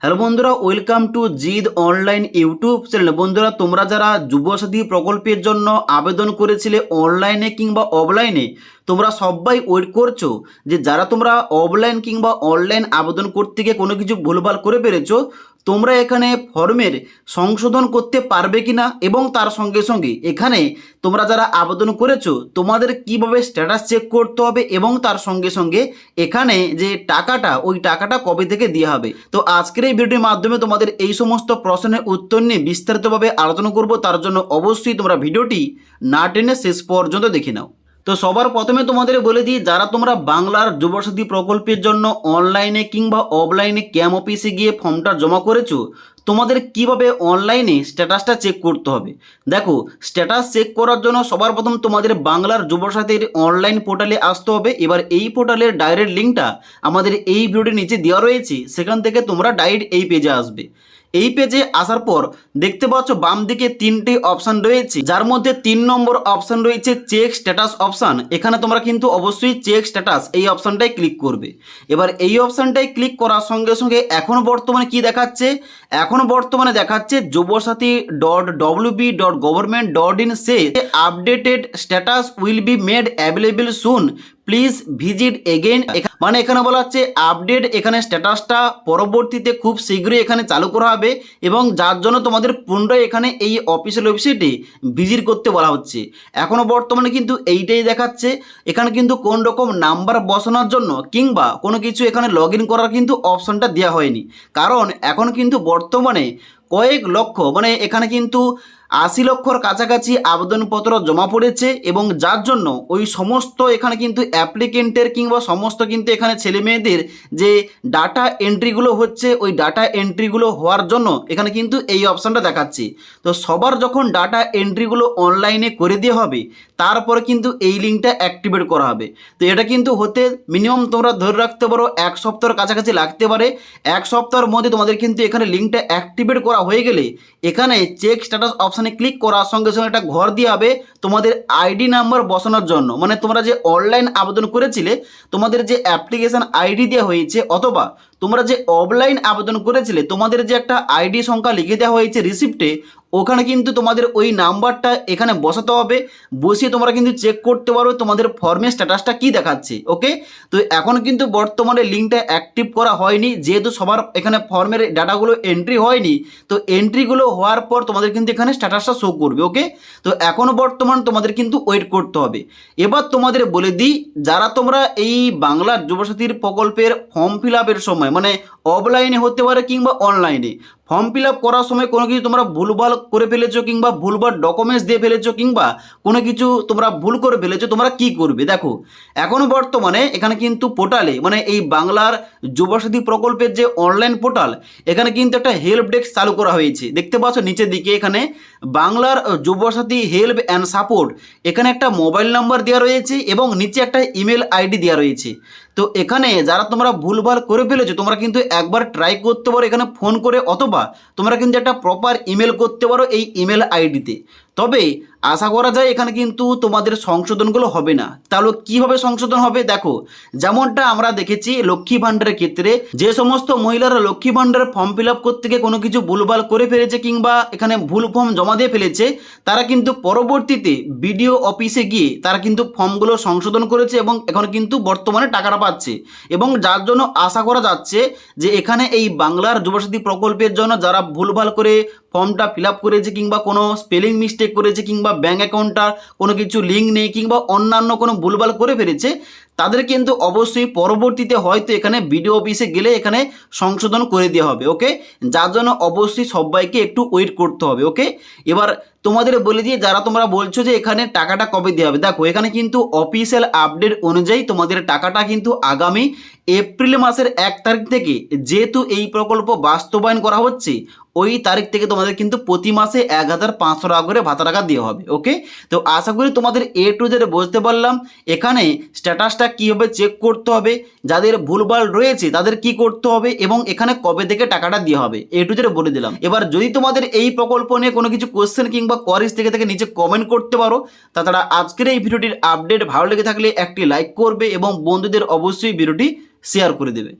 Hello বন্ধুরা, welcome to Gide online YouTube channel. বন্ধুরা, তোমরা যারা যুবসাথী প্রকল্পের জন্য আবেদন করেছিলে অনলাইনে কিংবা অফলাইনে, তোমরা সবাই ওয়েট করছো যে যারা তোমরা অফলাইন কিংবা অনলাইন আবেদন করতে গিয়ে কোনো কিছু ভুলভাল করে পেরেছো, তোমরা এখানে ফর্মের সংশোধন করতে পারবে কিনা এবং তার সঙ্গে সঙ্গে এখানে তোমরা যারা আবেদন করেছো তোমাদের কিভাবে স্ট্যাটাস চেক করতে হবে এবং তার সঙ্গে সঙ্গে এখানে যে টাকাটা ওই টাকাটা কবে থেকে দেওয়া হবে। তো আজকের এই ভিডিওর মাধ্যমে তোমাদের এই সমস্ত প্রশ্নের উত্তর নিয়ে বিস্তারিতভাবে আলোচনা করব। তার জন্য অবশ্যই তোমরা ভিডিওটি না টেনে শেষ পর্যন্ত দেখে নাও। তো সবার প্রথমে তোমাদের বলে দিই, যারা তোমরা বাংলার যুবসাথী প্রকল্পের জন্য অনলাইনে কিংবা অফলাইনে ক্যাম্প অফিসে গিয়ে ফর্মটা জমা করেছো, তোমাদের কিভাবে অনলাইনে স্ট্যাটাসটা চেক করতে হবে। দেখো, স্ট্যাটাস চেক করার জন্য সবার প্রথম তোমাদের বাংলার যুবসাথীর অনলাইন পোর্টালে আসতে হবে। এবার এই পোর্টালের ডাইরেক্ট লিঙ্কটা আমাদের এই ভিডিওর নিচে দেওয়া রয়েছে, সেখান থেকে তোমরা ডাইরেক্ট এই পেজে আসবে। এই পেজে আসার পর দেখতে পাচ্ছ বাম দিকে তিনটি অপশান রয়েছে, যার মধ্যে 3 নম্বর অপশান রয়েছে চেক স্ট্যাটাস অপশান। এখানে তোমরা কিন্তু অবশ্যই চেক স্ট্যাটাস এই অপশানটাই ক্লিক করবে। এবার এই অপশানটাই ক্লিক করার সঙ্গে সঙ্গে এখন বর্তমানে কি দেখাচ্ছে, এখন বর্তমানে দেখাচ্ছে jobsathi.wb.government.in say updated status will be made available soon, please visit again. মানে এখানে বলা হচ্ছে আপডেট, এখানে স্ট্যাটাসটা পরবর্তীতে খুব শীঘ্রই এখানে চালু করা হবে এবং যার জন্য তোমাদের পুনরায় এখানে এই অফিসিয়াল ওয়েবসাইটে ভিজিট করতে বলা হচ্ছে। এখনও বর্তমানে কিন্তু এইটাই দেখাচ্ছে। এখানে কিন্তু কোন রকম নাম্বার বসানোর জন্য কিংবা কোনো কিছু এখানে লগ ইন করার কিন্তু অপশানটা দেওয়া হয়নি, কারণ এখন কিন্তু বর্তমানে কয়েক লক্ষ, মানে এখানে কিন্তু 80 লক্ষর কাছাকাছি আবেদনপত্র জমা পড়েছে এবং যার জন্য ওই সমস্ত এখানে কিন্তু অ্যাপ্লিকেন্টের কিংবা সমস্ত কিন্তু এখানে ছেলে মেয়েদের যে ডাটা এন্ট্রিগুলো হচ্ছে, ওই ডাটা এন্ট্রিগুলো হওয়ার জন্য এখানে কিন্তু এই অপশানটা দেখাচ্ছে। তো সবার যখন ডাটা এন্ট্রিগুলো অনলাইনে করে দেওয়া হবে, তারপরে কিন্তু এই লিঙ্কটা অ্যাক্টিভেট করা হবে। তো এটা কিন্তু হতে মিনিমাম তোমরা ধরে রাখতে পারো 1 সপ্তাহের কাছাকাছি লাগতে পারে। 1 সপ্তাহের মধ্যে তোমাদের কিন্তু এখানে লিঙ্কটা অ্যাক্টিভেট করা হয়ে গেলে এখানে চেক স্ট্যাটাস অপশানে ক্লিক করার সঙ্গে সঙ্গে একটা ঘর দিয়ে হবে তোমাদের আইডি নাম্বার বসানোর জন্য। মানে তোমরা যে অনলাইন আবেদন করেছিলে, তোমাদের যে অ্যাপ্লিকেশন আইডি দেওয়া হয়েছে, অথবা তোমরা যে অফলাইন আবেদন করেছিলে তোমাদের যে একটা আইডি সংখ্যা লিখে দেওয়া হয়েছে রিসিপ্টে, ওখানে কিন্তু তোমাদের ওই নাম্বারটা এখানে বসাতে হবে। বসিয়ে তোমরা কিন্তু চেক করতে পারো তোমাদের ফর্মের স্ট্যাটাসটা কি দেখাচ্ছে। ওকে, তো এখন কিন্তু বর্তমানে লিঙ্কটা অ্যাক্টিভ করা হয়নি, যেহেতু সবার এখানে ফর্মের ডাটাগুলো এন্ট্রি হয়নি। তো এন্ট্রিগুলো হওয়ার পর তোমাদের কিন্তু এখানে স্ট্যাটাসটা শো করবে। ওকে, তো এখনও বর্তমান তোমাদের কিন্তু ওয়েট করতে হবে। এবার তোমাদের বলে দিই, যারা তোমরা এই বাংলার যুবসাথীর প্রকল্পের ফর্ম ফিল আপের সময়, মানে অফলাইনে হতে পারে কিংবা অনলাইনে, ফর্ম ফিল আপ করার সময় কোনো কিছু তোমরা ভুলভাল করে ফেলেছো কিংবা ভুলভাল ডকুমেন্টস দিয়ে ফেলেছো কিংবা কোনো কিছু তোমরা ভুল করে ফেলেছো, তোমরা কি করবে। দেখো, এখনও বর্তমানে এখানে কিন্তু পোর্টালে, মানে এই বাংলার যুবসাথী প্রকল্পের যে অনলাইন পোর্টাল, এখানে কিন্তু একটা হেল্প ডেস্ক চালু করা হয়েছে। দেখতে পাচ্ছ নিচের দিকে এখানে বাংলার যুবসাথী হেল্প অ্যান্ড সাপোর্ট, এখানে একটা মোবাইল নাম্বার দেওয়া রয়েছে এবং নিচে একটা ইমেল আইডি দেওয়া রয়েছে। তো এখানে যারা তোমরা ভুলভাল করে ফেলেছো, তোমরা কিন্তু একবার ট্রাই করতে পারো এখানে ফোন করে, অথবা তোমরা কিন্তু একটা প্রপার ইমেল করতে পারো এই ইমেল আইডিতে। তবে আশা করা যায় এখানে কিন্তু তোমাদের সংশোধনগুলো হবে না। তাহলে কিভাবে সংশোধন হবে, দেখো, যেমনটা আমরা দেখেছি লক্ষ্মী ভাণ্ডারের ক্ষেত্রে, যে সমস্ত মহিলারা লক্ষ্মী ভাণ্ডারের ফর্ম ফিল আপ করতে গিয়ে কোনো কিছু ভুলভাল করে ফেলেছে কিংবা এখানে ভুল ফর্ম জমা দিয়ে ফেলেছে, তারা কিন্তু পরবর্তীতে বিডিও অফিসে গিয়ে তারা কিন্তু ফর্মগুলো সংশোধন করেছে এবং এখন কিন্তু বর্তমানে টাকাটা পাচ্ছে। এবং যার জন্য আশা করা যাচ্ছে যে এখানে এই বাংলার যুবসাথী প্রকল্পের জন্য যারা ভুলভাল করে ফর্মটা ফিল আপ করেছে কিংবা কোনো স্পেলিং মিস্টেক করেছে কিংবা ব্যাঙ্ক অ্যাকাউন্টটা কোনো কিছু লিঙ্ক নেই কিংবা অন্যান্য কোনো ভুলভাল করে ফেলেছে, তাদের কিন্তু অবশ্যই পরবর্তীতে হয়তো এখানে বিডিও অফিসে গেলে এখানে সংশোধন করে দেওয়া হবে। ওকে, যার জন্য অবশ্যই সবাইকে একটু ওয়েট করতে হবে। ওকে, এবার তোমাদের বলে দিয়ে, যারা তোমরা বলছো যে এখানে টাকাটা কবে দেওয়া হবে, দেখো এখানে কিন্তু অফিসিয়াল আপডেট অনুযায়ী তোমাদের টাকাটা কিন্তু আগামী এপ্রিল মাসের 1 তারিখ থেকে, যেহেতু এই প্রকল্প বাস্তবায়ন করা হচ্ছে, ওই তারিখ থেকে তোমাদের কিন্তু প্রতি মাসে 1500 টাকা করে ভাতা টাকা দেওয়া হবে। ওকে, তো আশা করি তোমাদের এ টু জেড বুঝতে পারলাম এখানে স্ট্যাটাসটা কীভাবে চেক করতে হবে, যাদের ভুলভাল রয়েছে তাদের কি করতে হবে এবং এখানে কবে থেকে টাকাটা দেওয়া হবে, এ টু জেড বলে দিলাম। এবার যদি তোমাদের এই প্রকল্প নিয়ে কোনো কিছু কোশ্চেন কিংবা কোয়ারিজ থেকে নিচে কমেন্ট করতে পারো। তাছাড়া আজকের এই ভিডিওটির আপডেট ভালো লেগে থাকলে একটি লাইক করবে এবং বন্ধুদের অবশ্যই ভিডিওটি শেয়ার করে দেবে।